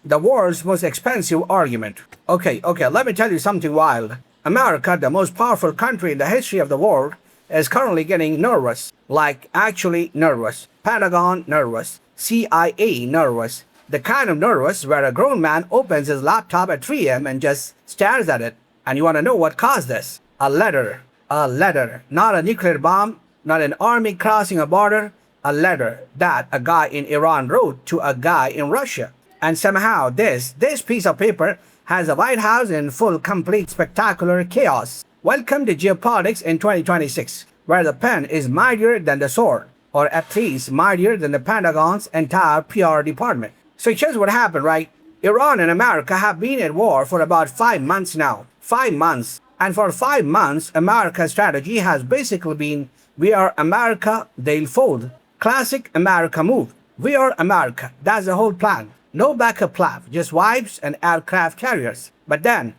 the world's most expensive argument. Okay, let me tell you something wild. America, the most powerful country in the history of the world, is currently getting nervous. Like, actually nervous. Pentagon nervous. CIA nervous. The kind of nervous where a grown man opens his laptop at 3 a.m. and just stares at it. And you want to know what caused this? A letter. A letter. Not a nuclear bomb, not an army crossing a border. A letter that a guy in Iran wrote to a guy in Russia. And somehow this piece of paper has the White House in full, complete, spectacular chaos. Welcome to geopolitics in 2026, where the pen is mightier than the sword, or at least mightier than the Pentagon's entire PR department. So here's what happened, right? Iran and America have been at war for about 5 months now. 5 months. And for 5 months, America's strategy has basically been, we are America, they'll fold. Classic America move. We are America. That's the whole plan. No backup plan, just wives and aircraft carriers. But then,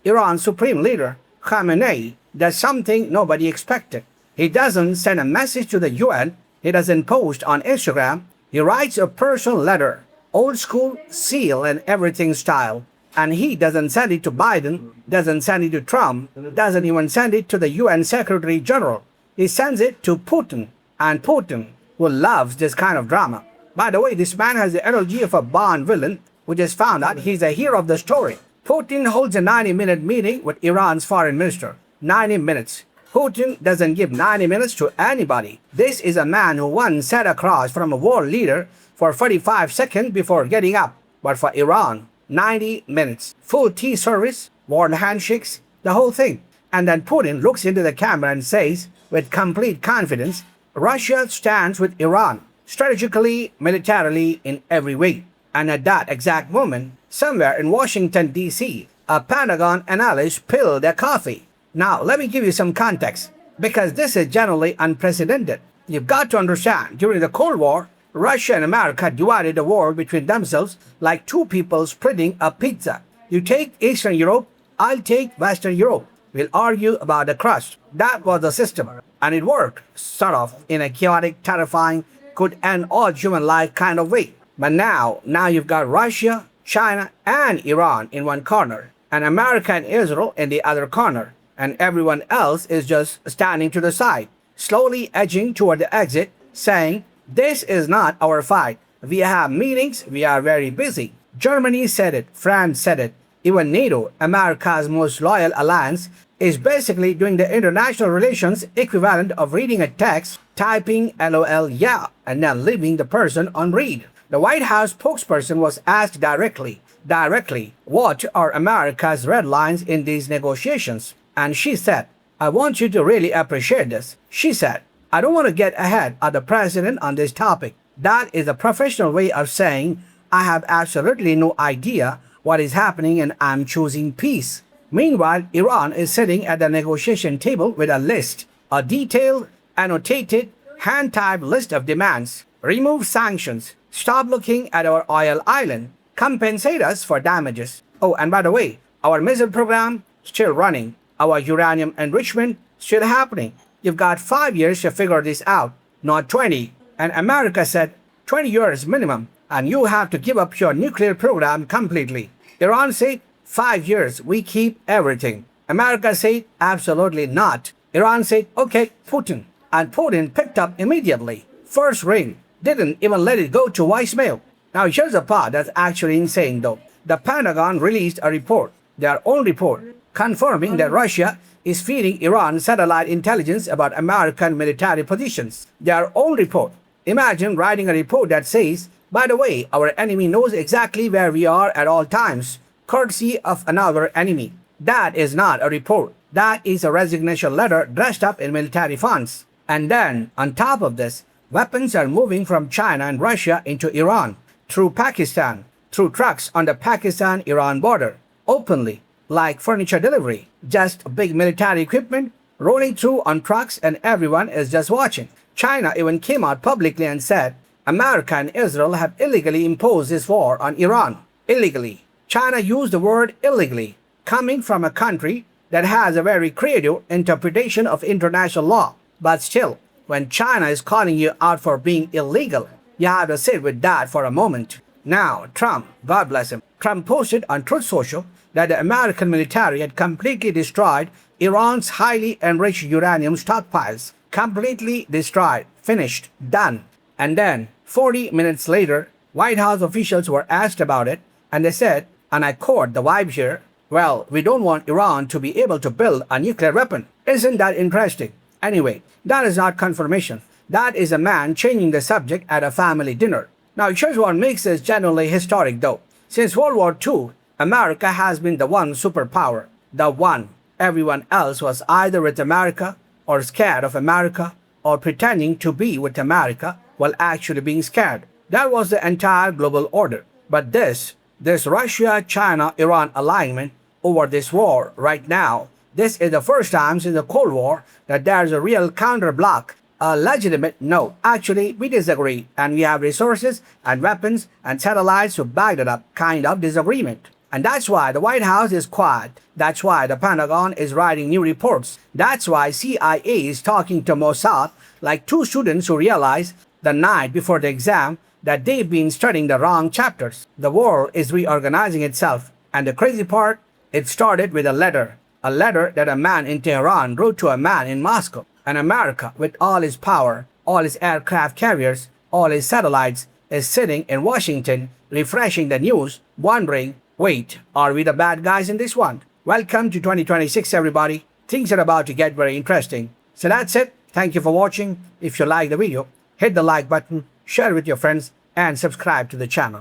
Iran's supreme leader, Khamenei, does something nobody expected. He doesn't send a message to the UN. He doesn't post on Instagram. He writes a personal letter, old school, seal and everything style. And he doesn't send it to Biden, doesn't send it to Trump, doesn't even send it to the UN Secretary General. He sends it to Putin. And Putin, who loves this kind of drama. By the way, this man has the energy of a Bond villain who just found out he's a hero of the story. Putin holds a 90-minute meeting with Iran's foreign minister. 90 minutes. Putin doesn't give 90 minutes to anybody. This is a man who once sat across from a world leader for 45 seconds before getting up. But for Iran, 90 minutes. Full tea service, warm handshakes, the whole thing. And then Putin looks into the camera and says, with complete confidence, Russia stands with Iran. Strategically, militarily, in every way. And at that exact moment, somewhere in Washington, D.C., a Pentagon analyst spilled their coffee. Now, let me give you some context, because this is generally unprecedented. You've got to understand, during the Cold War, Russia and America divided the world between themselves like two people splitting a pizza. You take Eastern Europe, I'll take Western Europe. We'll argue about the crust. That was the system. And it worked, sort of, in a chaotic, terrifying, could end all human life kind of way. But now you've got Russia, China, and Iran in one corner, and America and Israel in the other corner, and everyone else is just standing to the side, slowly edging toward the exit, saying, this is not our fight. We have meetings, we are very busy. Germany said it, France said it, even NATO, America's most loyal alliance, is basically doing the international relations equivalent of reading a text, typing LOL yeah, and then leaving the person on read. The White House spokesperson was asked directly, what are America's red lines in these negotiations? And she said, I want you to really appreciate this. She said, I don't want to get ahead of the president on this topic. That is a professional way of saying, I have absolutely no idea what is happening and I'm choosing peace. Meanwhile, Iran is sitting at the negotiation table with a list, a detailed, annotated, hand-typed list of demands. Remove sanctions, stop looking at our oil island, compensate us for damages. Oh, and by the way, our missile program, still running. Our uranium enrichment, still happening. You've got 5 years to figure this out, not 20. And America said 20 years minimum, and you have to give up your nuclear program completely. Iran said, 5 years, we keep everything. America said, absolutely not. Iran said, okay, Putin. And Putin picked up immediately. First ring. Didn't even let it go to voicemail. Now here's the part that's actually insane though. The Pentagon released a report, their own report, confirming that Russia is feeding Iran satellite intelligence about American military positions. Their own report. Imagine writing a report that says, by the way, our enemy knows exactly where we are at all times, courtesy of another enemy. That is not a report. That is a resignation letter dressed up in military fonts. And then, on top of this, weapons are moving from China and Russia into Iran, through Pakistan, through trucks on the Pakistan-Iran border, openly, like furniture delivery. Just big military equipment rolling through on trucks and everyone is just watching. China even came out publicly and said, America and Israel have illegally imposed this war on Iran. Illegally. China used the word illegally, coming from a country that has a very creative interpretation of international law. But still, when China is calling you out for being illegal, you have to sit with that for a moment. Now, Trump, God bless him, Trump posted on Truth Social that the American military had completely destroyed Iran's highly enriched uranium stockpiles. Completely destroyed, finished, done. And then, 40 minutes later, White House officials were asked about it, and they said, and I quote the vibe here, well, we don't want Iran to be able to build a nuclear weapon. Isn't that interesting? Anyway, that is not confirmation. That is a man changing the subject at a family dinner. Now, here's what makes this genuinely historic though. Since World War II, America has been the one superpower. The one. Everyone else was either with America, or scared of America, or pretending to be with America while actually being scared. That was the entire global order. But this Russia-China-Iran alignment over this war right now, this is the first time since the Cold War that there's a real counter-block, a legitimate no. Actually, we disagree, and we have resources and weapons and satellites to back it up kind of disagreement. And that's why the White House is quiet. That's why the Pentagon is writing new reports. That's why CIA is talking to Mossad like two students who realize the night before the exam that they've been studying the wrong chapters. The world is reorganizing itself. And the crazy part, it started with a letter that a man in Tehran wrote to a man in Moscow. And America, with all its power, all its aircraft carriers, all its satellites, is sitting in Washington refreshing the news, wondering, wait, are we the bad guys in this one? Welcome to 2026, everybody. Things are about to get very interesting. So that's it. Thank you for watching. If you like the video, hit the like button, share it with your friends, and subscribe to the channel.